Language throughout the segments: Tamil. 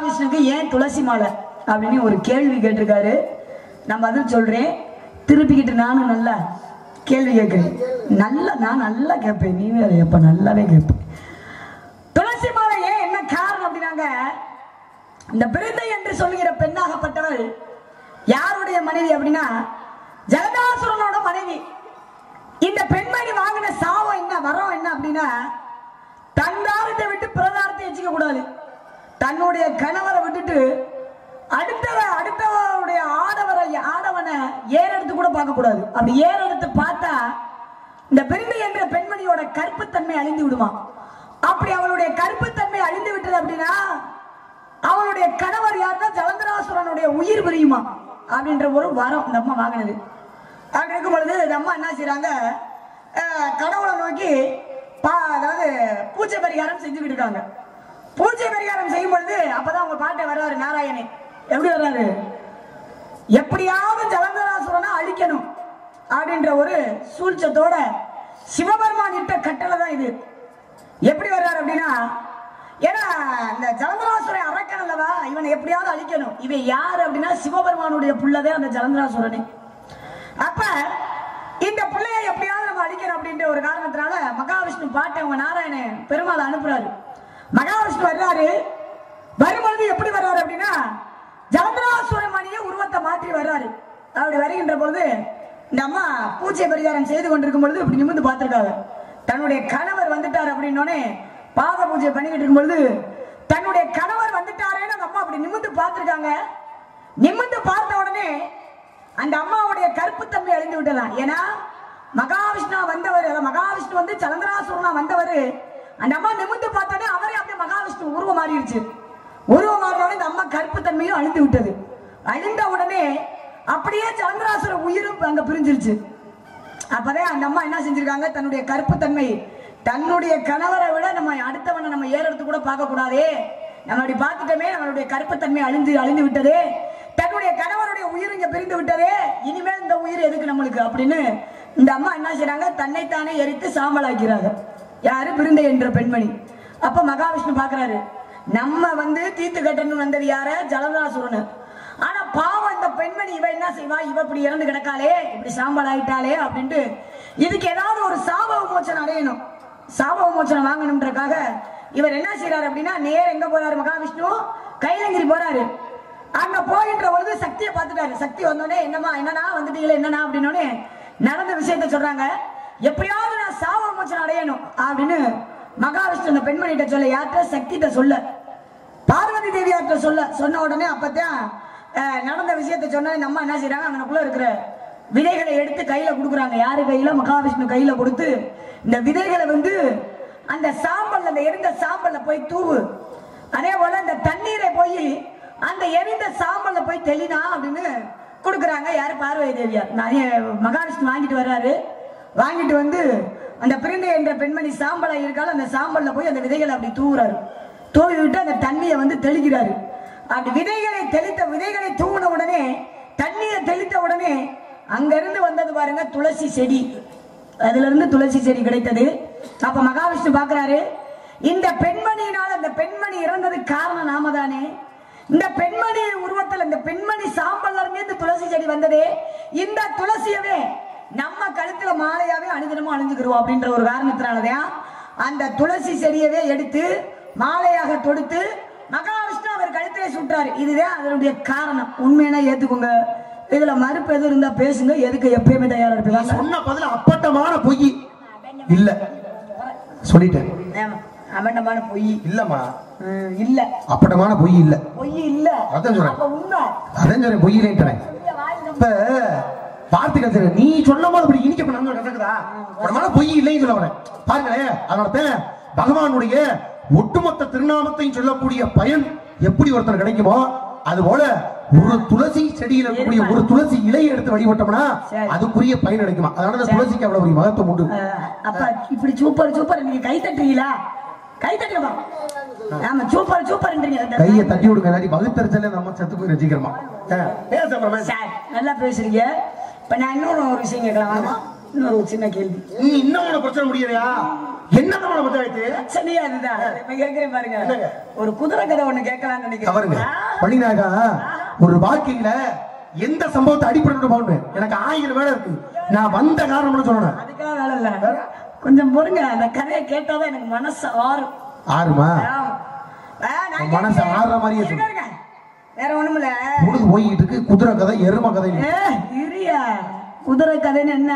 மகாவிஷ்ணுக்கு ஏன் துளசி மாலை அப்படின்னு ஒரு கேள்வி கேட்டிருக்காரு. நான் பதில் சொல்றேன். திருப்பிக்கிட்டு நானும் நல்லா கேள்வி கேட்கிறேன். நான் நல்லா கேட்பேன். நீ வேற எப்ப நல்லாவே கேட்பேன். துளசி மாலை ஏன் என்ன காரணம் அப்படின்னாங்க, இந்த பிருந்தை என்று சொல்லுகிற பெண்ணாகப்பட்டவள் யாருடைய மனைவி அப்படின்னா ஜலதாசுரனோட மனைவி. இந்த பெண்மணி வாங்கின சாவம் என்ன, வரம் என்ன அப்படின்னா, தந்தாரத்தை விட்டு பிரதாரத்தை வச்சுக்க கூடாது. தன்னுடைய கணவரை விட்டுட்டு அடுத்தவருடைய ஆடவனை ஏறெடுத்து கூட பார்க்க கூடாது. அப்படி ஏறெடுத்து பார்த்தா இந்த பிருந்தை என்ற பெண்மணியோட கற்புத்தன்மை அழிந்து விடுமா. அப்படி அவளுடைய கற்புத்தன்மை அழிந்து விட்டது அப்படின்னா அவளுடைய கணவர் யாருன்னா ஜலந்தராசுரனுடைய உயிர் பிரியுமா அப்படின்ற ஒரு வரம் இந்த அம்மா வாங்கினது. அப்படி இருக்கும் பொழுது இந்த அம்மா என்ன செய்யறாங்க, கடவுளை நோக்கி அதாவது பூஜை பரிகாரம் செஞ்சுக்கிட்டு இருக்காங்க. பூஜை பரிகாரம் செய்யும் பொழுது அப்பதான் அவங்க பாட்டை வர்றாரு நாராயணன். எப்படி வர்றாரு, எப்படியாவது ஜலந்தராசுரனை அழிக்கணும் அப்படின்ற ஒரு சூழ்ச்சத்தோட சிவபெருமான் இட்ட கட்டளை தான் இது. எப்படி வர்றாரு அப்படின்னா, ஏன்னா இந்த ஜலந்தராசுரன் அரக்கன் அல்லவா, இவனை எப்படியாவது அழிக்கணும். இவன் யாரு அப்படின்னா சிவபெருமானுடைய புள்ளதே அந்த ஜலந்தராசுரனே. அப்ப இந்த பிள்ளைய எப்படியாவது நம்ம அழிக்கணும் அப்படின்ற ஒரு காரணத்தினால மகாவிஷ்ணு பாட்டை அவங்க நாராயணன் பெருமாள் அனுப்புறாரு. மகாவிஷ்ணு வர்றாரு. வரும்பொழுது எப்படி வர்றாரு அப்படின்னா ஜலந்தராசுரமணிய உருவத்தை மாற்றி வர்றாரு. அப்படி வருகின்ற பொழுது இந்த அம்மா பூஜை பரிகாரம் செய்து கொண்டிருக்கும் பொழுது இப்படி நிமிர்ந்து பார்த்திருக்காங்க. தன்னுடைய கணவர் வந்துட்டார் அப்படின்னோடனே பாத பூஜை பண்ணிக்கிட்டு இருக்கும் பொழுது தன்னுடைய கணவர் வந்துட்டாரேன்னு அந்த அம்மா அப்படி நிமிர்ந்து பார்த்திருக்காங்க. நிமிர்ந்து பார்த்த உடனே அந்த அம்மாவுடைய கற்புத்தன்மை அழிந்து விட்டலாம். ஏன்னா மகாவிஷ்ணு வந்தவர், மகாவிஷ்ணு வந்து ஜலந்தராசுரனா வந்தவர். அந்த அம்மா நிமிர்ந்து பார்த்தோடனே அவரே அப்படியே மகாவிஷ்ணு உருவம் மாறிடுச்சு. உருவம் மாறினோட இந்த அம்மா கற்புத்தன்மையும் அழிந்து விட்டது. அழிந்த உடனே அப்படியே ஜலந்தராசுர உயிரும் அங்க பிரிஞ்சிருச்சு. அப்பதான் அந்த அம்மா என்ன செஞ்சிருக்காங்க, தன்னுடைய கற்புத்தன்மை, தன்னுடைய கணவரை விட நம்ம அடுத்தவனை நம்ம ஏறெடுத்து கூட பார்க்க கூடாதே, நம்ம அப்படி பார்த்துட்டோமே, நம்மளுடைய கற்புத்தன்மை அழிந்து விட்டதே, தன்னுடைய கணவருடைய உயிர் இங்க பிரிந்து விட்டதே, இனிமேல் இந்த உயிர் எதுக்கு நம்மளுக்கு அப்படின்னு இந்த அம்மா என்ன செய்யறாங்க, தன்னைத்தானே எரித்து சாம்பல் ஆக்கிறாங்க. யாரு, பிருந்தை என்ற பெண்மணி. அப்ப மகாவிஷ்ணு பாக்குறாரு, நம்ம வந்து தீர்த்து கட்டணும் வந்தது யார, ஜலந்தராசுரன். ஆனா பாவம் இந்த பெண்மணி, இவ என்ன செய்வா, இவ இப்படி இறந்து கிடக்காளே, இப்படி சாம்பல் ஆயிட்டாலே அப்படின்ட்டு இதுக்கு ஏதாவது ஒரு சாப விமோச்சனம் அடையணும், சாப விமோச்சனம் வாங்கணும்ன்றக்காக இவர் என்ன செய்யறாரு அப்படின்னா நேர் எங்க போறாரு, மகாவிஷ்ணு கைலங்கிரி போறாரு. அங்க போகின்ற பொழுது சக்தியை பார்த்துட்டாரு. சக்தி வந்தோடனே என்னன்னா வந்துட்டீங்களே என்னன்னா அப்படின்னோடனே நடந்த விஷயத்த சொல்றாங்க. எப்படியாவது நான் சாப விமோச்சனம் அடையணும் அப்படின்னு மகாவிஷ்ணு அந்த பெண்மணிகிட்ட சொல்ல, யார்கிட்ட, சக்திகிட்ட சொல்ல, பார்வதி தேவியார்கிட்ட சொன்ன உடனே அப்பதான் நடந்த விஷயத்த சொன்ன நம்ம என்ன செய்யறாங்க, அவனுக்குள்ள இருக்கிற விதைகளை எடுத்து கையில கொடுக்குறாங்க. யாரு கையில, மகாவிஷ்ணு கையில கொடுத்து இந்த விதைகளை வந்து அந்த சாம்பல், அந்த எரிந்த சாம்பல்ல போய் தூவு, அதே போல இந்த தண்ணீரை போய் அந்த எரிந்த சாம்பல்ல போய் தெளினா அப்படின்னு கொடுக்குறாங்க. யாரு, பார்வதி தேவியார். மகாவிஷ்ணு வாங்கிட்டு வர்றாரு. வாங்கிட்டு வந்து அந்த பிருந்தை என்ற பெண்மணி சாம்பலா இருக்காலும் அந்த சாம்பல்ல போய் அந்த விதைகளை அப்படி தூவுறாரு. தூவி விட்டு அந்த தண்ணியை வந்து தெளிக்கிறாரு. அப்படி விதைகளை தூவின உடனே, தண்ணியை தெளித்த உடனே அங்கிருந்து வந்தது பாருங்க துளசி செடி. அதுல இருந்து துளசி செடி கிடைத்தது. அப்ப மகாவிஷ்ணு பாக்குறாரு, இந்த பெண்மணியினால் அந்த பெண்மணி இறந்ததுக்கு காரணம் நாம தானே, இந்த பெண்மணி உருவத்தில் இந்த பெண்மணி சாம்பல்ல இருந்து இந்த துளசி செடி வந்ததே, இந்த துளசியவே நம்ம கழுத்துல மாலையாவே அணிதினமும் அணிஞ்சுக்கிறோம் அப்படின்ற ஒரு காரணத்தினாலதான் அந்த துளசி செடியவே எடுத்து மாலையாக தொடுத்து மகாவிஷ்ணு அவர் கழுத்திலே சுட்டாரு. இதுதான் அதனுடைய காரணம். உண்மையா ஏத்துக்கோங்க, இதுல மறுப்பு எதுவும் இருந்தா பேசுங்க, எதுக்கு எப்பயுமே தயாரா இருப்பீங்க. சொன்ன பதில அப்பட்டமான பொய் இல்ல சொல்லிட்டேன். அபண்டமான பொய் இல்லம்மா, இல்ல அப்பட்டமான பொய் இல்ல, பொய் இல்ல, அதான் சொல்றேன். உண்மை அதான் சொல்றேன், பொய் இல்லைன்றேன். இப்ப வார்த்தைகள் நீ சொன்ன போது அப்படி இனிக்க பண்ண கசக்குதா, பொய் இல்லைன்னு சொல்ல வரேன். பாருங்களேன், அதனால பகவானுடைய ஒட்டுமொத்த திருநாமத்தையும் சொல்லக்கூடிய பயன் எப்படி ஒருத்தர் கிடைக்குமோ, அது போல ஒரு துளசி செடியில் இருக்கக்கூடிய ஒரு துளசி இலையை எடுத்து வழிபட்டோம்னா அதுக்குரிய பயன் கிடைக்குமா. அதனால துளசிக்கு அவ்வளவு ஒரு மகத்துவம் உண்டு. அப்ப இப்படி சூப்பர் சூப்பர், நீங்க கை தட்டுறீங்களா? கை தட்டுமா? ஆமா, சூப்பர் சூப்பர்ன்றீங்க. கையை தட்டி விடுங்க, இல்லாட்டி வகுத்தறிச்சல நம்ம செத்து போய் ரசிக்கிறோமா. நல்லா பேசுறீங்க. இப்ப நான் இன்னொரு ஒரு விஷயம் கேட்கலாம். இன்னொரு சின்ன கேள்வி. நீ இன்னும் உன பிரச்சனை முடியலையா? என்ன உன பிரச்சனை? பிரச்சனையா அதுதான். இப்ப கேட்கிறேன் பாருங்க. ஒரு குதிரை கதை ஒண்ணு கேட்கலாம்னு நினைக்கிறேன். பள்ளிநாயகா, ஒரு வாழ்க்கையில எந்த சம்பவத்தை அடிப்படை போகணும் எனக்கு 1000 வேலை இருக்கு. நான் வந்த காரணம்னு சொல்லணும். அதுக்காக வேலை இல்ல, கொஞ்சம் பொறுங்க. அந்த கதையை கேட்டாதான் எனக்கு மனசு ஆறும். ஆறுமா? மனசு ஆறுற மாதிரியே சொல்லுங்க. வேற ஒண்ணும் இல்ல, பொழுது போயிட்டு இருக்கு. குதிரை கதை, எருமை கதை. இரியா, குதிரை கதைன்னு என்ன?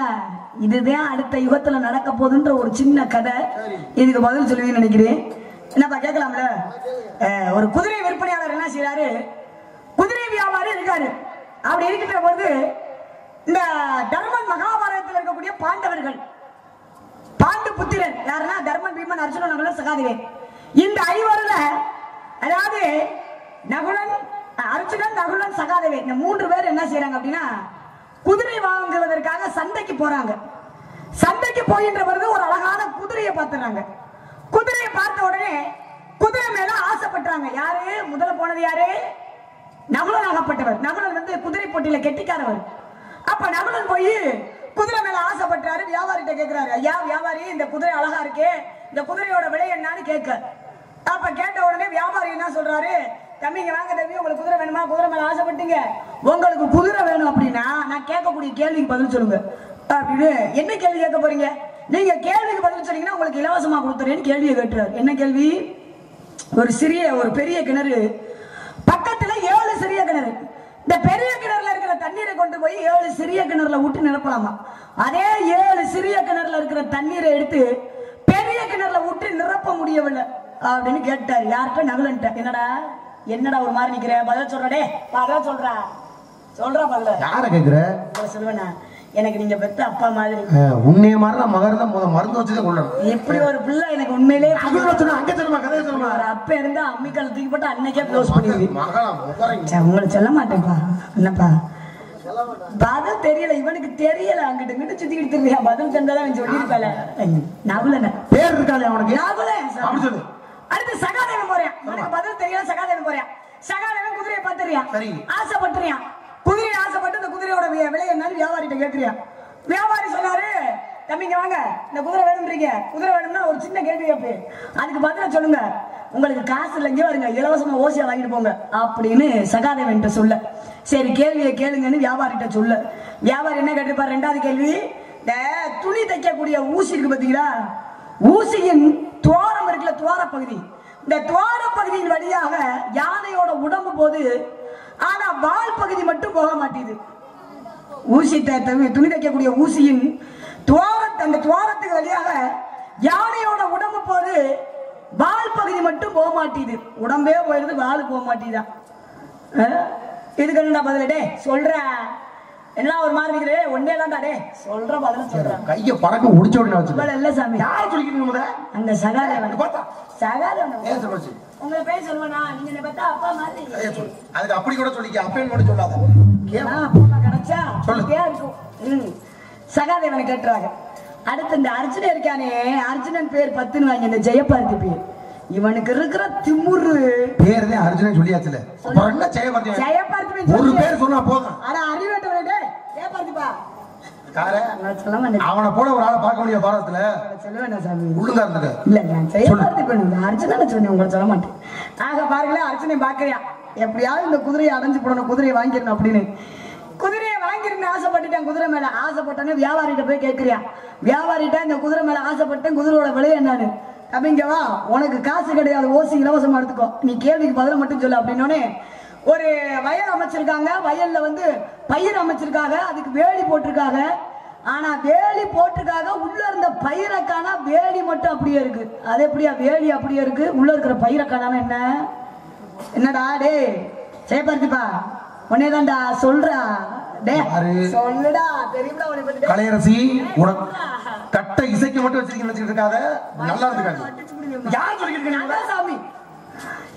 இதுதான் அடுத்த யுகத்துல நடக்க போகுதுன்ற ஒரு சின்ன கதை. இதுக்கு பதில் சொல்லுவீங்கன்னு நினைக்கிறேன். என்னப்பா கேட்கலாம்ல? ஒரு குதிரை விற்பனையாளர் என்ன செய்யறாரு? குதிரை வியாபாரி இருக்காரு. அப்படி இருக்கின்ற போது இந்த தர்மன் மகாபாரதத்தில் இருக்கக்கூடிய பாண்டவர்கள், பாண்டு புத்திரன் யாருன்னா தர்மன், பீமன், அர்ஜுனன், நகுலன், சகாதேவன். இந்த ஐவருல அதாவது நகுலன், அர்ஜுனன், நகுலன், சகாதேவன் இந்த 3 பேர் என்ன செய்யறாங்க அப்படின்னா குதிரை வாங்குவதற்காக சந்தைக்கு போறாங்க. சந்தைக்கு போகின்ற பொழுது ஒரு அழகான குதிரையை பார்த்துறாங்க. குதிரையை பார்த்த உடனே குதிரை மேல ஆசைப்பட்டாங்க. யாரு முதல்ல போனது? யாரு? நகுலன் ஆகப்பட்டவர். நகுலன் வந்து குதிரை போட்டியில கெட்டிக்காரவர். அப்ப நகுலன் போய் குதிரை மேல ஆசைப்பட்டாரு. வியாபாரிட்ட கேட்கிறாரு, ஐயா வியாபாரி, இந்த குதிரை அழகா இருக்கே, இந்த குதிரையோட விலை என்னன்னு கேட்க. அப்ப கேட்ட உடனே வியாபாரி என்ன சொல்றாரு, தம்பிங்க வாங்க தம்பி, உங்களுக்கு குதிரை வேணுமா? குதிரை மேல ஆசைப்பட்டீங்க, உங்களுக்கு குதிரை வேணும் அப்படின்னா நான் கேட்கக்கூடிய கேள்விக்கு பதில் சொல்லுங்க அப்படின்னு. என்ன கேள்வி கேட்க போறீங்க? நீங்க கேள்விக்கு பதில் சொன்னீங்கன்னா உங்களுக்கு இலவசமா கொடுத்துறேன்னு கேள்வியை கேட்டுறாரு. என்ன கேள்வி? ஒரு பெரிய கிணறு, பக்கத்துல 7 சிறிய கிணறு. இந்த பெரிய கிணறுல இருக்கிற தண்ணீரை கொண்டு போய் 7 சிறிய கிணறுல விட்டு நிரப்பலாமா? அதே 7 சிறிய கிணறுல இருக்கிற தண்ணீரை எடுத்து பெரிய கிணறுல விட்டு நிரப்ப முடியவில்லை அப்படின்னு கேட்டாரு. யார்கிட்ட? நகுலன்ட்ட. என்னடா ஒரு மாதிரி நிக்கிற? பதில் சொல்றடே, பதில் சொல்றா பதில. யார கேக்குற? சொல்லுவேண்ணா, எனக்கு நீங்க பெத்த அப்பா மாதிரி. உன்னைய மாதிரி மகர்தான் மருந்து வச்சுதான் கொள்ளணும். எப்படி ஒரு பிள்ளை எனக்கு உண்மையிலே அங்க சொல்லுமா, கதையை சொல்லுமா. அப்ப இருந்தா அம்மிக்கால தூக்கி போட்டு அன்னைக்கே க்ளோஸ் பண்ணிடுது. உங்களை சொல்ல மாட்டேன்ப்பா. என்னப்பா பதில் தெரியல, இவனுக்கு தெரியல. அங்கிட்டு இங்கிட்டு சுத்திக்கிட்டு தெரியா? பதில் தந்தாதான் சொல்லியிருப்பால. நகுலன் பேர் இருக்காளே அவனுக்கு? நகுலன். அடுத்து சகாதேவன் போறேன். எனக்கு பதில் தெரியல. சகாதேவன் போறேன். சகாதேவன் குதிரையை பார்த்துறியா? ஆசைப்பட்டுறியா? குதிரையை ஆசைப்பட்டு இந்த குதிரையோட விலை என்னன்னு வியாபாரிட்ட கேட்கிறியா? வியாபாரி சொன்னாரு, தம்பிங்க வாங்க, இந்த குதிரை வேணும்ன்றீங்க, குதிரை வேணும்னா ஒரு சின்ன கேள்வி கேட்பேன், அதுக்கு பதில சொல்லுங்க. உங்களுக்கு காசு இல்லை, இங்கே வருங்க, இலவசமா ஓசியா வாங்கிட்டு போங்க அப்படின்னு சகாதேவன் சொல்ல. சரி கேள்வியை கேளுங்கன்னு வியாபாரிட்ட சொல்ல. வியாபாரி என்ன கேட்டிருப்பார்? 2வது கேள்வி, இந்த துணி தைக்கக்கூடிய ஊசி இருக்கு பாத்தீங்களா, ஊசியின் துவாரம் இருக்குல்ல, துவார பகுதி, இந்த துவார பகுதியின் வழியாக யானையோட உடம்பு போது, ஆனா வால் பகுதி மட்டும் போக மாட்டேது. ஊசி துணி தைக்கக்கூடிய ஊசியின் அந்த துவாரத்துக்கு வழியாக யானையோட உடம்பு போது, வால் பகுதி மட்டும் போக மாட்டேது. உடம்பே போயிருது, வால் போக மாட்டேதான். இதுக்கு என்ன பதிலடே சொல்ற? எல்லாம் ஒரு மாதிரி இருக்குது. ஒன்னே தான்டா டே சொல்ற பதில சொல்றேன். கைய பறக்க உடிச்சு ஓடினா வச்சு இல்ல சாமி. யார் சொல்லிக்கிறீங்க முத? அந்த சகாதேவன். சகாதேவன் உங்க பேர் சொல்லுவனா? நீங்க என்ன பார்த்தா அப்பா மாதிரி. அதுக்கு அப்படி கூட சொல்லிக்க, அப்பேன்னு கூட சொல்லாத. கேளா அப்பா கிடைச்சா சொல்லுங்க இருக்கும். சகாதேவனை கேட்றாங்க. அடுத்து இந்த அர்ஜுனன் இருக்கானே, அர்ஜுனன் பேர் 10ன்னு வாங்கி, இந்த ஜெயபாரதி பேர். இவனுக்கு இருக்கிற திமுரு பேர் தான் அர்ஜுனன் சொல்லியாச்சுல. அப்புறம் என்ன ஜெயபாரதி? ஜெயபாரதி ஒரு பேர் சொன்னா போதும். ஆனா அறிவேட்டவனே ஜெயபாரதிப்பா காரே சொல்ல மாட்டேன். அவனை போல ஒரு ஆளை பார்க்க முடியாது பாரதத்துல. சொல்லுவேன் சாமி, உள்ளுங்க இருந்துட்டு. இல்ல நான் ஜெயபாரதி பண்ணு, அர்ஜுனனை சொன்னேன், உங்களை சொல்ல மாட்டேன். ஆக பாருங்களேன், அர்ஜுனன் பாக்குறியா, எப்படியாவது இந்த குதிரையை அடைஞ்சு போடணும், குதிரையை வாங்கிடணும் அப்படின்னு. குதிரையை வாங்கிருந்து ஆசைப்பட்டுட்டேன். குதிரை மேல ஆசைப்பட்டேன்னு வியாபாரிட்ட போய் கேட்கிறியா? வியாபாரிட்ட இந்த குதிரை மேல ஆசைப்பட்டேன், குதிரையோட விலை என்னன்னு. அப்படிங்கவா, உனக்கு காசு கிடையாது, ஓசி இலவசமா எடுத்துக்கோ, நீ கேள்விக்கு பதில மட்டும் சொல்லு அப்படின்னோடனே ஒரு வயல் அமைச்சிருக்காங்க. வயல்ல வந்து பயிர் அமைச்சிருக்காங்க, அதுக்கு வேலி போட்டிருக்காங்க. ஆனா வேலி போட்டிருக்காங்க, உள்ள இருந்த பயிரை காணா, வேலி மட்டும் அப்படியே இருக்கு. அது எப்படியா வேலி அப்படியே இருக்கு, உள்ள இருக்கிற பயிரை காணாம என்ன? என்னடா டே ஜெயபாரதிப்பா, உன்னே தான்டா சொல்றா டே சொல்லுடா. தெரியுமா உனக்கு கலையரசி, உனக்கு கட்ட இசைக்கு மட்டும் வச்சிருக்கீங்க வச்சிட்டு இருக்காத, நல்லா இருக்காது. யார் சொல்லிருக்கீங்க? சாமி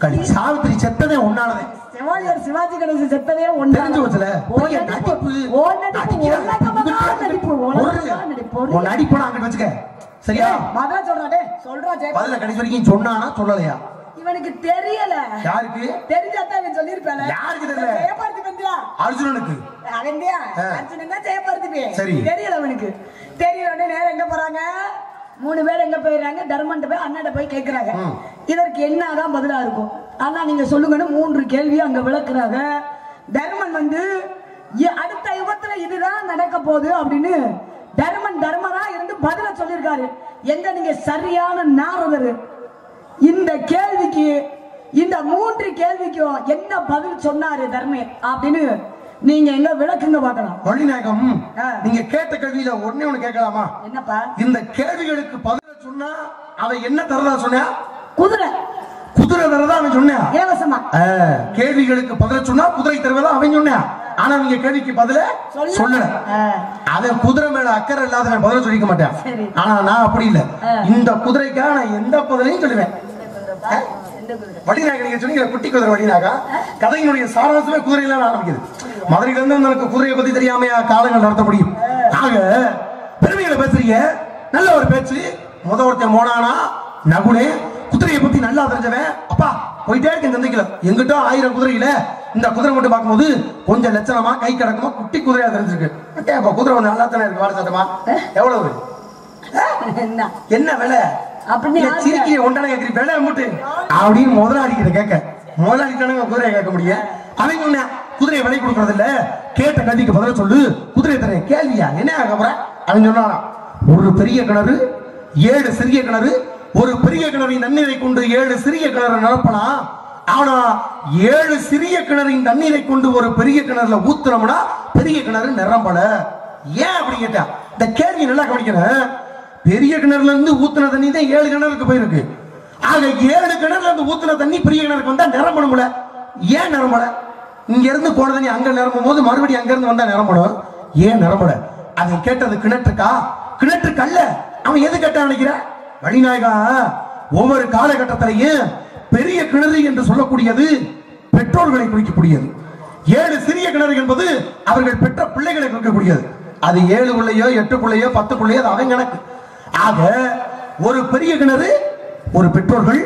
கலி சாவித்திரி செத்ததே ஒன்னானதே. சிவாஜி சிவாஜி கணேசன் செத்ததே ஒன்னு தெரிஞ்சு வச்சல. நடிப்பு அங்கிட்டு வச்சுக்க சரியா? பதில சொல்றா டே சொல்றா. பதில கடைசி வரைக்கும் சொன்னானா சொல்லலையா? இவனுக்கு தெரியல. யாருக்கு தெரிஞ்சாதான் இவன் சொல்லிருப்பானே. யாருக்கு தெரியல? ஜெயபாரதி பந்தியா அர்ஜுனனுக்கு. அவன்யா அர்ஜுனன் தான் ஜெயபாரதி. சரி தெரியல அவனுக்கு. தெரியல உடனே நேரா எங்க போறாங்க? 3 பேர் எங்க போயிடுறாங்க? தர்மன்ட்ட போய் அண்ணாட்ட போய் கேட்கிறாங்க இதற்கு என்னதான் பதிலா இருக்கும். ஆனா நீங்க சொல்லுங்கன்னு 3 கேள்வி அங்க விளக்குறாங்க. தர்மன் வந்து அடுத்த யுகத்துல இதுதான் நடக்க போகுது அப்படின்னு தர்மன் தர்மரா இருந்து பதில சொல்லியிருக்காரு. எங்க நீங்க சரியான நாரதர் இந்த கேள்விக்கு இந்த 3 கேள்விக்கும் என்ன பதில் சொன்னாரு தர்மே அப்படின்னு நீங்க எங்க விளக்குங்க பார்க்கலாம். வள்ளிநாயகம் நீங்க கேட்ட கேள்வியில ஒண்ணே ஒண்ணு கேட்கலாமா? என்னப்பா? இந்த கேள்விகளுக்கு பதில் சொன்னா அவன் என்ன தரதா சொன்னா? குதிரை. குதிரை தரதா அவன் சொன்னா இலவசமா. கேள்விகளுக்கு பதில் சொன்னா குதிரை தருவதா அவன் சொன்னா. ஆனா நீங்க கேள்விக்கு பதில சொல்லல. அவன் குதிரை மேல அக்கறை இல்லாதவன் பதில சொல்லிக்க மாட்டான். ஆனா நான் அப்படி இல்ல. இந்த குதிரைக்காக நான் எந்த பதிலையும் சொல்லுவேன். வள்ளிநாயகம் நீங்க சொன்னீங்க குட்டி குதிரை வள்ளிநாயகா கதையினுடைய சாராம்சமே குதிரையில ஆரம்பிக்குது. மதுரையில இருந்து உங்களுக்கு குதிரையை பத்தி தெரியாமையா காலங்கள் நடத்த முடியும். ஆக பெருமைகளை பேசுறீங்க. நல்ல ஒரு பேச்சு. ஒருத்தன் மோனானா நகுனே குதிரையை பத்தி நல்லா தெரிஞ்சவன். அப்பா போயிட்டே இருக்க சந்தைக்கல எங்கிட்ட 1000 குதிரையில இந்த குதிரை மட்டும் பார்க்கும்போது கொஞ்சம் லட்சணமா கை கிடக்குமா குட்டி குதிரையா தெரிஞ்சிருக்கு. அப்ப குதிரை வந்து நல்லா தானே இருக்கு. வாழ சட்டமா எவ்வளவு என்ன விலை அப்படின்னு சிரிக்கி ஒன்றான கேட்கறீ விலை மூட்டு அப்படின்னு முதலாளிக்கிட்ட கேட்க முதலாளிக்கான குதிரையை கேட்க முடியும். அவங்க ஒண்ணு குதிரையை விலை கொடுக்கறது இல்ல. கேட்ட கல்விக்கு பதில சொல்லு குதிரையை தரேன். கேள்வியா என்ன ஆக போற? அவன் சொன்னானா ஒரு பெரிய கிணறு 7 சிறிய கிணறு. ஒரு பெரிய கிணறின் தண்ணீரை கொண்டு 7 சிறிய கிணறு நிரப்பலாம். ஆனா 7 சிறிய கிணறின் தண்ணீரை கொண்டு ஒரு பெரிய கிணறுல ஊத்துறோம்னா பெரிய கிணறு நிரம்பல. ஏன் அப்படி கேட்டா இந்த கேள்வி நல்லா கவனிக்கிறேன். பெரிய கிணறுல இருந்து ஊத்துன தண்ணி தான் 7 கிணறுக்கு போயிருக்கு. ஆக 7 கிணறுல இருந்து ஊத்துன தண்ணி பெரிய கிணறுக்கு வந்தா நிரம்பணும்ல. ஏன் நிரம்பல? இங்க இருந்து போன தண்ணி அங்க நிரம்பும் போது மறுபடியும் அங்க இருந்து வந்தா நிரம்பணும். ஏன் நிரம்பல? அதை கேட்டது கிணற்றுக்கா? கிணற்றுக்கு அல்ல. அவன் எது கேட்டா நினைக்கிற? வள்ளிநாயகா ஒவ்வொரு காலகட்டத்திலையும் பெரிய கிணறு என்று சொல்லக்கூடியது பெற்றோர்களை குறிக்கக்கூடியது. 7 சிறிய கிணறு என்பது அவர்கள் பெற்ற பிள்ளைகளை குறிக்கக்கூடியது. அது 7 பிள்ளையோ 8 பிள்ளையோ 10 பிள்ளையோ அது அவன் கணக்கு. ஆக ஒரு பெரிய கிணறு ஒரு பெற்றோர்கள்,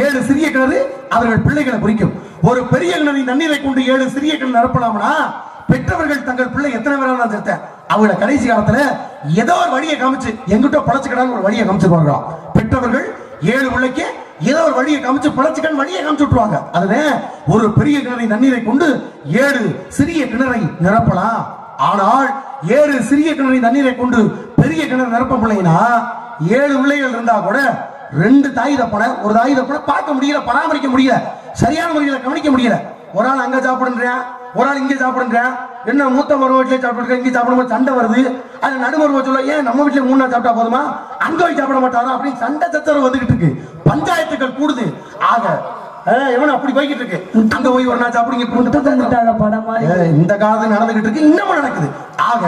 7 சிறிய கிணறு அவர்கள் பிள்ளைகளை குறிக்கும். ஒரு பெரிய கிணறின் தண்ணீரை கொண்டு 7 சிறிய கிணறு நிரப்பலாம்னா பெற்றவர்கள் தங்கள் பிள்ளை எத்தனை பேரான சேர்த்தேன் அவங்கள கடைசி காலத்துல ஏதோ ஒரு வழியை காமிச்சு எங்கிட்ட பழச்சுக்கடான்னு ஒரு வழியை காமிச்சிருவாங்க. பெற்றவர்கள் 7 பிள்ளைக்கு ஏதோ ஒரு வழியை காமிச்சு பழச்சுக்கன் வழியை காமிச்சு விட்டுருவாங்க. அதுல ஒரு பெரிய கிணறின் தண்ணீரை கொண்டு 7 சிறிய கிணறை நிரப்பலாம். ஆனால் 7 சிறிய கிணறின் தண்ணீரை கொண்டு பெரிய கிணறு நிரப்ப பிள்ளைனா 7 பிள்ளைகள் இருந்தா கூட 2 தாய் தப்பன ஒரு தாய் தப்பன பார்க்க முடியல, பராமரிக்க முடியல, சரியான முறையில கவனிக்க முடியல. ஒரு ஆள் அங்க சாப்பிடுறேன், ஒரு ஆள் இங்கே சாப்பிடுறேன். என்ன மூத்த மரும வீட்டிலே சாப்பிட்டு இங்கே சாப்பிடும்போது சண்டை வருது. அது நடுமரும சொல்ல ஏன் நம்ம வீட்டுல 3 நாள் சாப்பிட்டா போதுமா, அங்க போய் சாப்பிட மாட்டாரா அப்படின்னு சண்டை சச்சரவு வந்துகிட்டு இருக்கு. பஞ்சாயத்துக்கள் கூடுது. ஆக எவனும் அப்படி போய்கிட்டு இருக்கு. அங்க போய் ஒரு நாள் சாப்பிடுங்க இந்த காலத்துல நடந்துகிட்டு இருக்கு, இன்னமும் நடக்குது. ஆக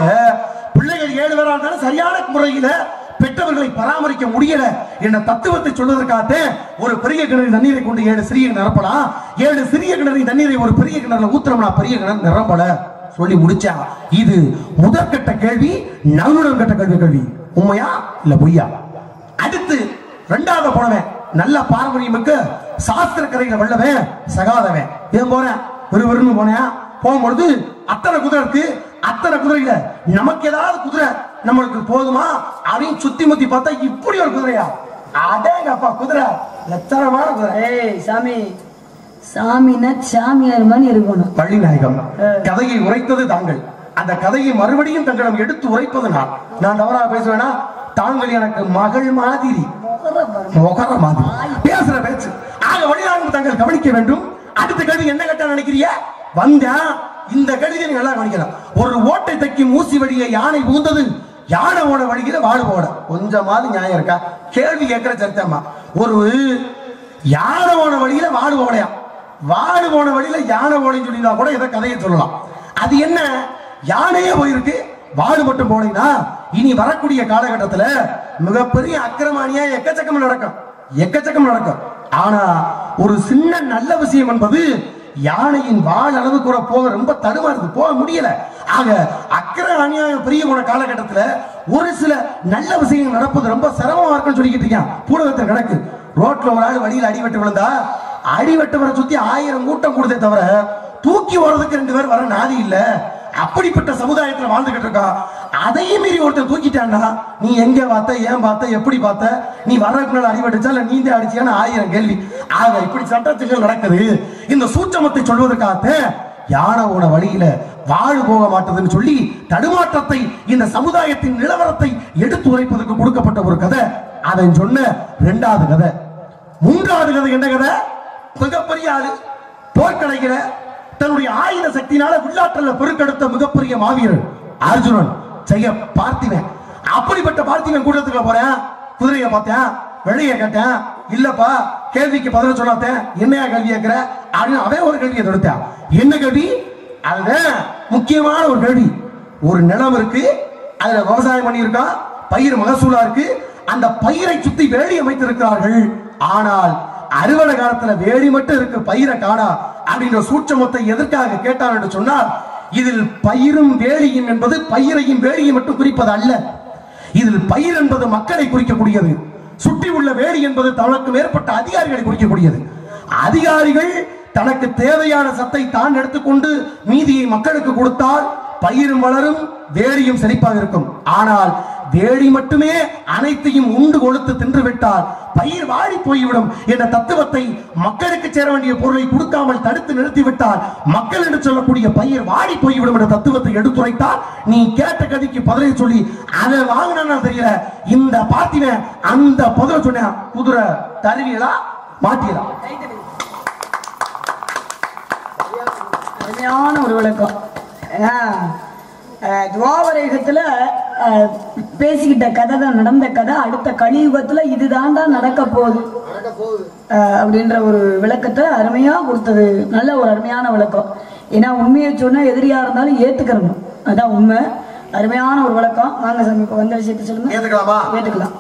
பிள்ளைகள் 7 பேரா இருந்தாலும் சரியான முறையில பெற்றவர்களை பராமரிக்க முடியல என்ற தத்துவத்தை சொல்வதற்காக ஒரு பெரிய கிணறு தண்ணீரை கொண்டு 7 சிறிய நிரப்பலாம். 7 சிறிய கிணறு தண்ணீரை ஒரு பெரிய கிணறுல ஊத்துறோம்னா பெரிய கிணறு நிரம்பல சொல்லி முடிச்சா. இது முதற்கட்ட கேள்வி, நவீனம் கட்ட கேள்வி. உண்மையா இல்ல பொய்யா? அடுத்து 2வது போனவன் நல்ல பாரம்பரியமிக்க சாஸ்திர கரையில வல்லவன் சகாதவன். ஏன் போனேன் வெறுவெறுன்னு போனேன். போகும்பொழுது அத்தனை குதிரை இருக்கு. அத்தனை குதிரையில நமக்கு ஏதாவது குதிரை நம்மளுக்கு போதுமா அப்படின்னு சுத்தி முத்தி பார்த்தா இப்படி ஒரு குதிரையா? அடேங்கப்பா குதிரை லட்சணமான குதிரை. சாமி சாமினா சாமியார் மாதிரி இருக்கணும். வள்ளிநாயகம் கதையை உரைத்தது தாங்கள். அந்த கதையை மறுபடியும் தங்களிடம் எடுத்து உரைப்பது நான் தவறாக பேசுவேனா? தாங்கள் எனக்கு மகள் மாதிரி முகர மாதிரி பேசுற பேச்சு. ஆக வள்ளிநாயகம் தாங்கள் கவனிக்க வேண்டும். அடுத்த கேள்வி என்ன கேட்டா நினைக்கிறீங்க? வந்தா இந்த கடிதத்தை நல்லா கவனிக்கலாம். ஒரு ஓட்டை தைக்கும் ஊசி வழியை யானை புகுந்தது, யானை ஓட வழியில வாடு ஓட. கொஞ்சமாவது நியாயம் இருக்கா? கேள்வி கேட்கிற சரித்தம்மா. ஒரு யானை ஓட வழியில வாடு ஓடையா, வாடு போன வழியில யானை ஓடைன்னு சொல்லினா கூட இதை கதையை சொல்லலாம். அது என்ன, யானையே போயிருக்கு வாடு மட்டும் போனீங்கன்னா இனி வரக்கூடிய காலகட்டத்துல மிகப்பெரிய அக்கிரமானியா எக்கச்சக்கம் நடக்கும். ஆனா ஒரு சின்ன நல்ல விஷயம் என்பது யானையின் வால் அளவு கூட போக ரொம்ப தடுமாறுது, போக முடியல. ஆக அக்கிர அநியாயம் பெரிய போன காலகட்டத்துல ஒரு சில நல்ல விஷயங்கள் நடப்பது ரொம்ப சிரமமா இருக்குன்னு சொல்லிக்கிட்டு இருக்கான். பூலகத்தில் கிடக்கு. ரோட்ல ஒரு ஆள் வழியில் அடிபட்டு விழுந்தா அடிவட்டவரை சுத்தி 1000 கூட்டம் கொடுத்தே தவிர தூக்கி ஓடுறதுக்கு 2 பேர் வர நாதி இல்ல. அப்படிப்பட்ட சமுதாயத்துல வாழ்ந்துகிட்டு இருக்கா. அதையும் மீறி ஒருத்தர் தூக்கிட்டான்னா நீ எங்க பார்த்த, ஏன் பார்த்த, எப்படி பார்த்த, நீ வர்றதுக்கு நாள் அடிபட்டுச்சா இல்ல நீந்தே அடிச்சியான்னு 1000 கேள்வி. ஆக இப்படி சட்டத்துகள் நடக்குது. இந்த சூட்சமத்தை சொல்வதற்காக யானை போன வழியில வாழ் போக மாட்டதுன்னு சொல்லி தடுமாற்றத்தை, இந்த சமுதாயத்தின் நிலவரத்தை எடுத்து உரைப்பதற்கு கொடுக்கப்பட்ட ஒரு கதை. அதை சொன்ன 2வது கதை. 3வது கதை என்ன கதை? மிகப்பெரிய ஆளு போர்க்கடைகிற தன்னுடைய ஆயுத சக்தியினால வில்லாற்றல பெருக்கெடுத்த மிகப்பெரிய மாவீரன் அர்ஜுனன் செய்ய பார்த்திவன். அப்படிப்பட்ட பார்த்திவன் கூட்டத்துக்குள்ள போறேன். குதிரையை பார்த்தேன், வெளியே கேட்டேன், இல்லப்பா கேள்விக்கு பதில் சொல்லாத்தேன், என்னையா கேள்வி கேட்கிற அப்படின்னு அவன் ஒரு கேள்வியை தொடுத்தான். என்ன கேள்வி? அதுதான் முக்கியமான ஒரு கேள்வி. ஒரு நிலம் இருக்கு, அதுல விவசாயம் பண்ணியிருக்கான், பயிர் மகசூலா இருக்கு. அந்த பயிரை சுத்தி வேலி அமைத்திருக்கிறார்கள். ஆனால் அறுவடை காலத்துல வேலி மட்டும் இருக்கு, பயிரை காணா அப்படின்ற சூட்சமத்தை எதற்காக கேட்டார் என்று சொன்னால், இதில் பயிரும் வேலியும் என்பது பயிரையும் வேலியும் மட்டும் குறிப்பது அல்ல. இதில் பயிர் என்பது மக்களை குறிக்கக்கூடியது. சுற்றி உள்ள வேலி என்பது தனக்கு மேற்பட்ட அதிகாரிகளை குறிக்கக்கூடியது. அதிகாரிகள் தனக்கு தேவையான சத்தை தான் எடுத்துக்கொண்டு மீதியை மக்களுக்கு கொடுத்தால் பயிரும் வளரும், வேலியும் செழிப்பாக இருக்கும். ஆனால் வேலி மட்டுமே அனைத்தையும் உண்டு கொழுத்து தின்று விட்டால் பயிர் வாடி போய்விடும் என்ற தத்துவத்தை, மக்களுக்கு சேர வேண்டிய பொருளை கொடுக்காமல் தடுத்து நிறுத்திவிட்டால் மக்கள் என்று சொல்லக்கூடிய பயிர் வாடி போய்விடும் என்ற தத்துவத்தை எடுத்துரைத்தால் நீ கேட்ட கதைக்கு பதிலை சொல்லி அதை வாங்கினா தெரியல. இந்த பார்த்திவன் அந்த பதில சொன்ன குதிரை தருவியலா மாட்டியலா? ஒரு விளக்கம். துவாபர யுகத்துல பேசிக்கிட்ட கதை தான் நடந்த கதை. அடுத்த கலியுகத்துல இதுதான் நடக்க போகுது அப்படின்ற ஒரு விளக்கத்தை அருமையா கொடுத்தது. நல்ல ஒரு அருமையான விளக்கம். ஏன்னா உண்மையை சொன்னா எதிரியா இருந்தாலும் ஏத்துக்கிறணும், அதான் உண்மை. அருமையான ஒரு விளக்கம். வாங்க சாமி, இப்ப வந்த விஷயத்தை சொல்லுங்க. ஏத்துக்கலாம்.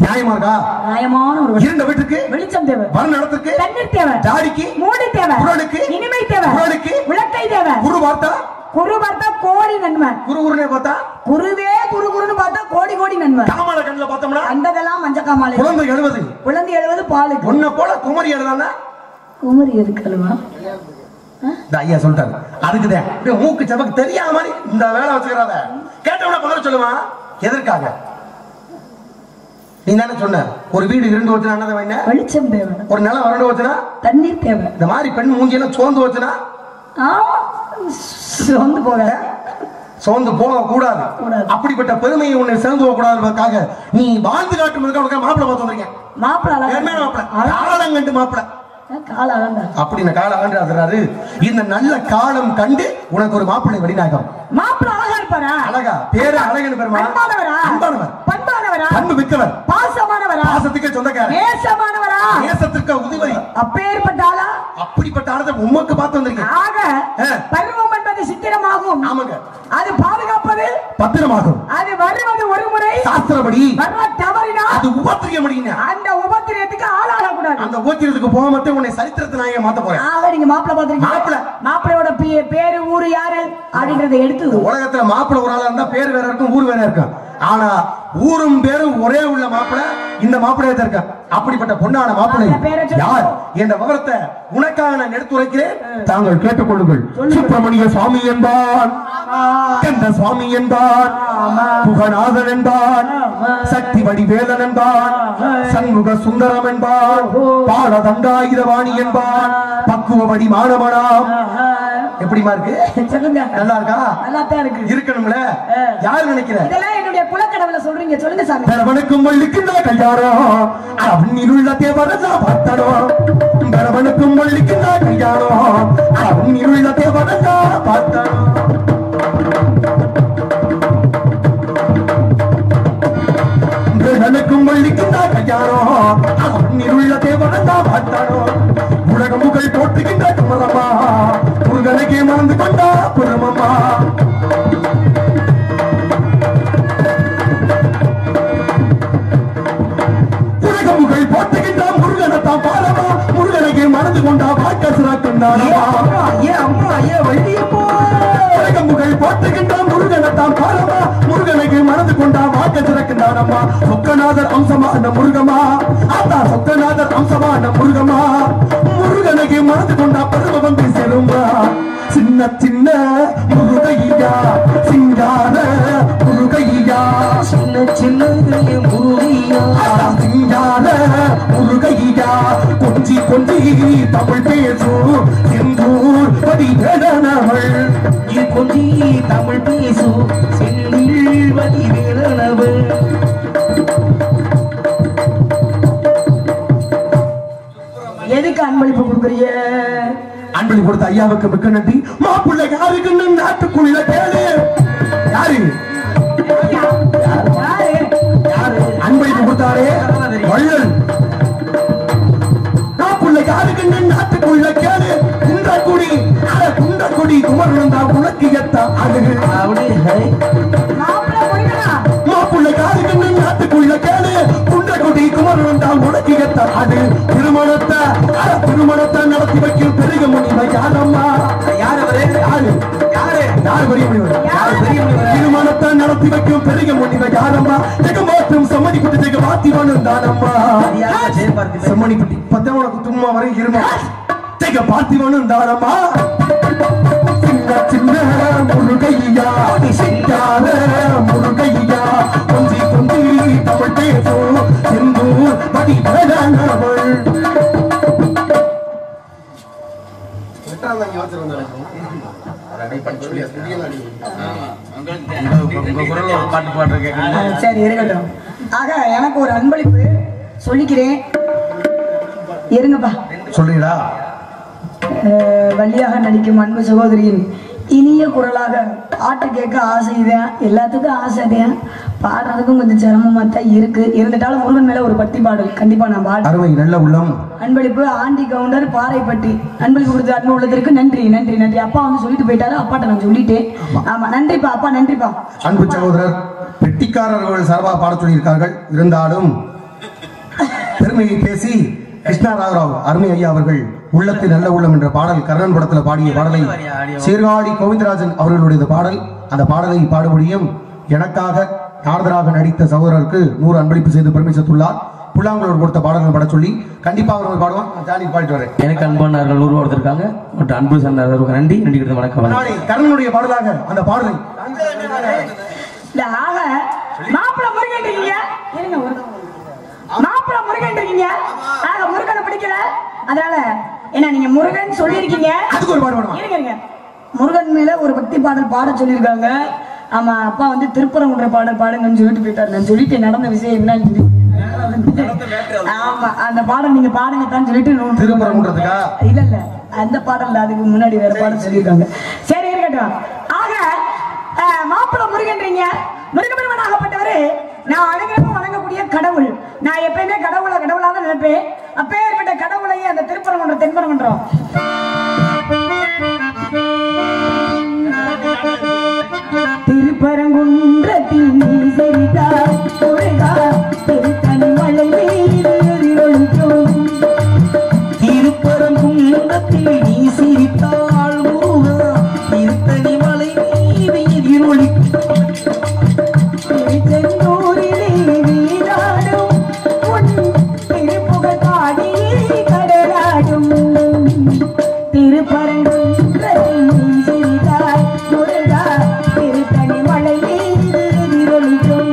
நியாயமா இருக்கா? நியாயமான ஒரு இருண்ட வீட்டுக்கு வெளிச்சம் தேவை, வருணத்துக்கு தண்ணீர் தேவை, ஜாடிக்கு மூடி தேவை, குரலுக்கு இனிமை தேவை, குரலுக்கு விளக்கை தேவை. குரு பார்த்தா கோடி நன்மை. குருகுருனே பார்த்தா குருவே குருகுருன்னு பார்த்தா கோடி நன்மை. காமால கண்ணுல பார்த்தோம்னா அந்ததெல்லாம் மஞ்ச காமாலை. குழந்தை 70 குழந்தை 70 பாலுக்கு. உன்ன போல குமரி எழுதானா? குமரி எதுக்கல்வா? ஐயா சொல்லிட்டாரு. அதுக்குதான் அப்படியே மூக்கு செவக்கு தெரியாத மாதிரி இந்த வேலை வச்சுக்கிறாத. கேட்டவன பதில் சொல்லுமா? எதற்காக? நீ தானே சொன்ன ஒரு வீடு இருந்து வச்சுனா என்னதை வைன? வெளிச்சம் தேவை. ஒரு நிலம் வறண்டு வச்சுனா தண்ணீர் தேவை. இந்த மாதிரி பெண் மூஞ்சியெல்லாம் சோர்ந்து வச்சுனா சோர்ந்து போக சோர்ந்து போக கூடாது. அப்படிப்பட்ட பெருமையை உன்னை சேர்ந்து போக கூடாதுக்காக நீ வாழ்ந்து காட்டும் மாப்பிள்ள பார்த்து வந்திருக்கேன். மாப்பிள்ள மாப்பிள்ள அப்படின்னு கால ஆண்டாரு. இந்த நல்ல காலம் கண்டு உனக்கு ஒரு மாப்பிள்ளை வெளிநாயகம். மாப்பிள்ள அழகா இருப்பாரா? அழகா, பேரு அழகன் பெருமா. அன்பானவர், பண்பானவரா, பண்பு மிக்கவர், பாசமானவரா, பாசத்துக்கு சொந்தக்காரர், நேசமானவரா, நேசத்துக்கு உதவி. அப்பேற்பட்ட ஆளா? அப்படிப்பட்ட ஆளை உமக்கு பார்த்து வந்திருக்கேன். ஆக பருவம் என்பது சித்திரமாகும். ஆமாங்க. அது பாதுகாப்பது பத்திரமாகும். அது வருவது ஒரு முறை சாஸ்திரப்படி, வர்ற தவறினா அது உபத்திரியம் முடியுங்க. அந்த உபத்திரியத்துக்கு ஆளாக கூடாது. அந்த உபத்திரியத்துக்கு போக மட்டும் உன்னை சரித்திரத்தை நான் மாத்த போறேன். ஆக நீங்க மாப்பிள்ள பாத்துறீங்க. மாப்பிள்ளையோட பேரு ஊரு யாரு அப்படின்றத எடுத்து. உலகத்துல மாப்பிள்ள ஒரு ஆளா இருந்தா பேர் வேற இருக்கும், ஊர் வேற இருக்கும். ஆனா ஊரும் பேரும் ஒரே உள்ள மாப்பிள்ள இந்த மாப்பிள்ளைய இருக்க. அப்படிப்பட்ட பொண்ணான மாப்பிள்ளை யார் என்ற விவரத்தை உனக்காக நான் எடுத்துரைக்கிறேன். தாங்கள் கேட்டுக்கொள்ளுங்கள். சுப்பிரமணிய சுவாமி என்பான், கந்த சுவாமி என்பான், புகநாதன் என்பான், சக்தி வடிவேலன் என்பான், சண்முக சுந்தரம் என்பான், பால தண்டாயுதவாணி என்பான், பக்குவ வடி மாணவனாம். எப்படிமா இருக்கு? சொல்லுங்க. நல்லா இருக்கா? நல்லா தான் இருக்கு. இருக்கணும்ல. யாரு நினைக்கிற? இதெல்லாம் என்னுடைய குலக்கடவுள சொல்றீங்க. சொல்லுங்க சாமி. பரவனுக்கும் மல்லிக்கும் கல்யாணம், அவனில் உள்ள தேவரசா பார்த்தடும். பரவனுக்கும் மல்லிக்கும் கல்யாணம், அவனில் உள்ள தேவரசா பார்த்தடும். பரவனுக்கும் மல்லிக்கும் கல்யாணம், அவனில் உள்ள தேவரசா பார்த்தடும். உலக முகல் போட்டுகின்ற குமரமா, முருகனுக்கே மறந்து கொண்டா புறமம்மா. உலக முகல் போட்டுகின்ற முருகனத்தான் பாலமா, முருகனுக்கே மறந்து கொண்டா வாழ்க்கை சிறக்குண்டானமா. உலக முகல் போட்டுகின்ற முருகனத்தான் பாலமா, முருகனுக்கு மறந்து கொண்டா வாழ்க்கை சிறக்கின்றானம்மா சொக்கநாதர் அம்சமான முருகமா ஆத்தா சொக்கநாதர் அம்சமான முருகமா முருகனுக்கு மனது கொண்டா பருவ வந்து சேருமா சின்ன சின்ன முருகையா சிங்கார முருகையா சின்ன சின்ன முருகையா சிங்கார முருகையா கொஞ்சி கொஞ்சி தமிழ் பேசும் செந்தூர் வடிவேலனவள் கொஞ்சி தமிழ் பேசும் செந்தில் வடிவேலனவள் எதுக்கு அன்பளிப்பு கொடுக்குறீங்க? அன்பளி கொடுத்த ஐயாவுக்கு மிக்க நன்றி. மாப்பிள்ளை யாருக்குன்னு நாட்டுக்குள்ள கேளு. யாரு அன்பளிப்பு கொடுத்தாரே வள்ளல். மாப்பிள்ளை யாருக்குன்னு நாட்டுக்குள்ள கேளு. குன்றக்குடி குன்றக்குடி குமரன் தான் உனக்கு எத்தா அழகு. மாப்பிள்ளை யாருக்குன்னு நாட்டுக்குள்ள கேளு. குன்றக்குடி குமரன் தான் உனக்கு எத்தா அழகு. திருமணத்தை நடத்தி வைக்கும் பெரிய முனிவை யாரம்மா? திருமணத்தை நடத்தி வைக்கும் பெரிய முனிவை யாரம்மா? ஜெகமாற்றும் சம்மணி குட்டி ஜெகமாத்திவனும் தானம்மா. சம்மணி குட்டி பத்தவன குத்துமா வரை இருமா ஜெக பார்த்திவனும் தானம்மா. சின்ன சின்ன முருகையா சிங்கார முருகையா கொஞ்சி கொஞ்சி தமிழ் பேசும் செந்தூர் வடிவேலனவள். சரி இருக்கட்டும். ஆக எனக்கு ஒரு அன்பளிப்பு சொல்லிக்கிறேன், இருங்கப்பா. சொல்லுடா. வள்ளியாக நடிக்கும் அன்பு சகோதரியின் இனிய குரலாக பாட்டு கேட்க ஆசைதான், எல்லாத்துக்கும் ஆசைதான். பாடுறதுக்கும் கொஞ்சம் சிரமமா தான் இருக்கு. இருந்துட்டாலும் முருகன் மேல ஒரு பக்தி பாடல் கண்டிப்பா நான் பாடுறேன். அருமை நல்ல உள்ளம். அன்பளிப்பு ஆண்டி கவுண்டர் பாறைப்பட்டி. அன்பளிப்பு கொடுத்த அன்பு உள்ளதற்கு நன்றி நன்றி நன்றி. அப்பா வந்து சொல்லிட்டு போயிட்டாரு, அப்பாட்ட நான் சொல்லிட்டேன். ஆமா நன்றிப்பா அப்பா, நன்றிப்பா. அன்பு சகோதரர் பெட்டிக்காரர்கள் சார்பாக பாட சொல்லியிருக்கார்கள். இருந்தாலும் பெருமையை பேசி கிருஷ்ணா ராவராவ் அருமை ஐயா அவர்கள் உள்ளத்தில் நல்ல உள்ளம் என்ற பாடல் கர்ணன் படத்தில் பாடிய பாடலை சீர்காழி கோவிந்தராஜன் அவர்களுடைய பாடல், அந்த பாடலை பாடுபடியும் எனக்காக நாரதராக நடித்த சகோதரருக்கு 100 அன்பளிப்பு செய்து பெருமை சேர்த்துள்ளார். புல்லாங்குழல் கொடுத்த பாடல்கள் பாட சொல்லி கண்டிப்பா அவர்கள் பாடுவான். ஜாலி பாடிட்டு வரேன். எனக்கு அன்பானார்கள் 100 கொடுத்திருக்காங்க. மற்றும் அன்பு சார்ந்தவர்களுக்கு நன்றி நன்றி. வணக்கம். கர்ணனுடைய பாடலாக அந்த பாடலை மாப்பிள்ள முருகன் இருக்கீங்க, மாப்பிள்ள முருகன் இருக்கீங்க. ஆக முருகனை பிடிக்கல, அதனால என்ன நீங்க முருகன் சொல்லியிருக்கீங்க. அதுக்கு ஒரு பாடல் இருங்க. முருகன் மேல ஒரு பக்தி பாடல் பாட சொல்லியிருக்காங்க. ஆமா அப்பா வந்து திருப்பரங்குன்ற பாடல் பாடுங்கன்னு சொல்லிட்டு போயிட்டாரு. நான் சொல்லிட்டு நடந்த விஷயம் என்னன்னு சொல்லி ஆமா அந்த பாடல் நீங்க பாடுங்க தான் சொல்லிட்டு திருப்பரங்குன்றதுக்கா இல்ல இல்ல அந்த பாடல் அதுக்கு முன்னாடி வேற பாடல் சொல்லியிருக்காங்க. சரி இருக்கட்டும். ஆக மாப்பிள்ள முருகன்றீங்க. முருகபெருமானாகப்பட்டவரு நான் அனைவரும் வணங்கக்கூடிய கடவுள். நான் எப்பயுமே கடவுளாக நினைப்பேன். அப்பேற்பட்ட கடவுளையே அந்த திருப்பரங்குன்றம் தென்பரங்குன்றம் திருப்பரங்குன்றத்தில் நீ செறித்தாய் முருகா திருத்தணி மலை மீது எதிரொலிக்கும். திருப்பரங்குன்றத்தில் நீ சிரித்தாள் முருகா திருத்தணி மலை மீது எதிரொலிக்கும். திருச்செந்தூரிலே வீராடும் உன் திருப்புகழ் பாடியே கடலாடும். திருப்பரங்குன்றத்தில் நீ சிரித்தாய் முருகா திருத்தணி மலை மீது எதிரொலிக்கும்.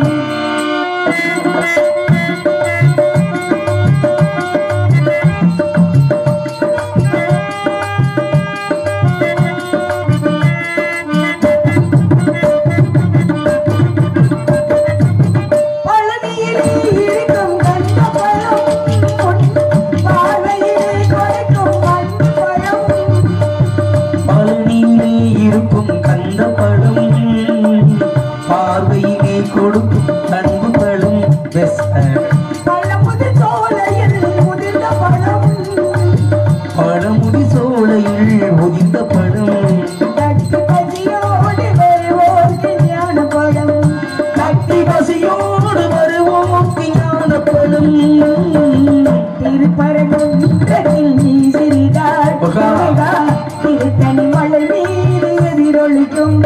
திருப்பரங்குன்றத்தில் நீ சிறிதாய் முருகா திருத்தணி மலை மீது எதிரொலிக்கும்.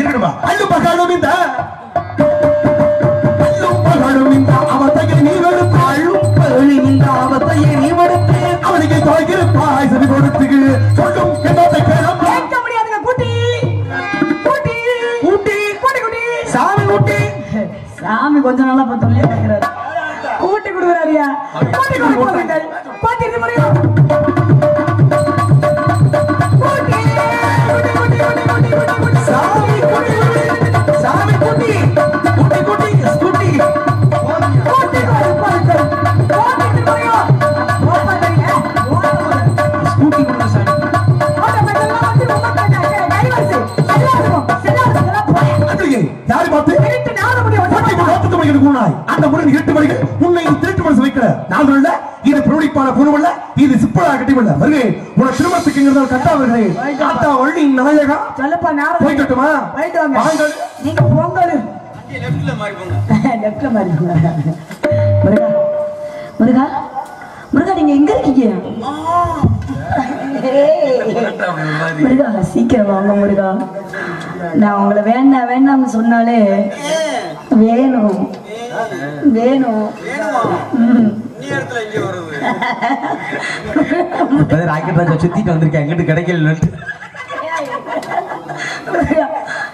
இருக்கணுமா அள்ளு பகாடும் இந்த அவத்தையை நீ வெறுத்து இந்த அவத்தையை நீ வெறுத்து அவனுக்கு தொலைகிற பாய்சல் கொடுத்து சொல்லும் என்னத்தை கேட்க முடியாதுங்க கூட்டி கூட்டி ஊட்டி கூட்டி கூட்டி சாமி ஊட்டி சாமி கொஞ்ச நாளா பத்தலையே கேக்குறாரு கூட்டி கொடுக்குறாரியா கூட்டி கொடுக்குறாரு கூட்டி இது முடியும் கூட்டி கூட்டி கூட்டி கூட்டி கூட்டி சாமி கூட்டி சாமி கூட்டி கூட்டி கூட்டி ஸ்கூட்டி கூட்டி கூட்டி கூட்டி முடியும் ஓப்பன்ங்க ஸ்கூட்டி கொடுங்க சாமி ஓட மெட்டலாம் வந்து உமக்காங்க கைவரிசை எல்லாரும் எல்லாரும் போய் அதுக்கு யாரை பார்த்து திருட்டு நாள முடியும் அந்த முறை 8 மணிக்கு உன்னை திருட்டு மனசு வைக்கிற நான் இல்ல இது புரோடிப்பான குணமல்ல இது சிப்பலா கட்டிமல்ல வருகை உன திருமணத்துக்குங்கிறத கட்டா வருகை காத்தா வள்ளி நாயகா சொல்லப்பா நேரம் போய்க்கட்டுமா போயிட்டு வாங்க வாங்க நீங்க போங்க லெஃப்ட்ல மாறி போங்க முருகா முருகா முருகா நீங்க எங்க இருக்கீங்க முருகா சீக்கிரம் வாங்க முருகா நான் உங்களை வேண்டாம் வேண்டாம்னு சொன்னாலே வேணும் வேணும் ராக்கெட் ராஜா சுத்திட்டு வந்திருக்கேன் எங்கிட்டு கிடைக்கல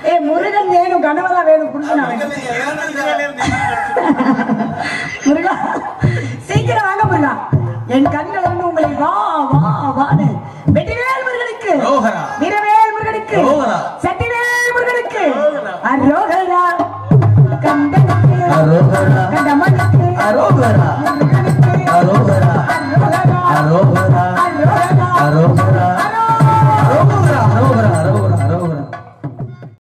ஏ முருகன் வேணும் கனவரா வேணும் குடுக்கணும் முருகா சீக்கிரம் வாங்க முருகா என் கண்கள் வந்து உங்களை வா வா வான்னு வெற்றிவேல் முருகனுக்கு வீரவேல் முருகனுக்கு சட்டிவேல் முருகனுக்கு அரோகரா கண்டனுக்கு கண்டமனுக்கு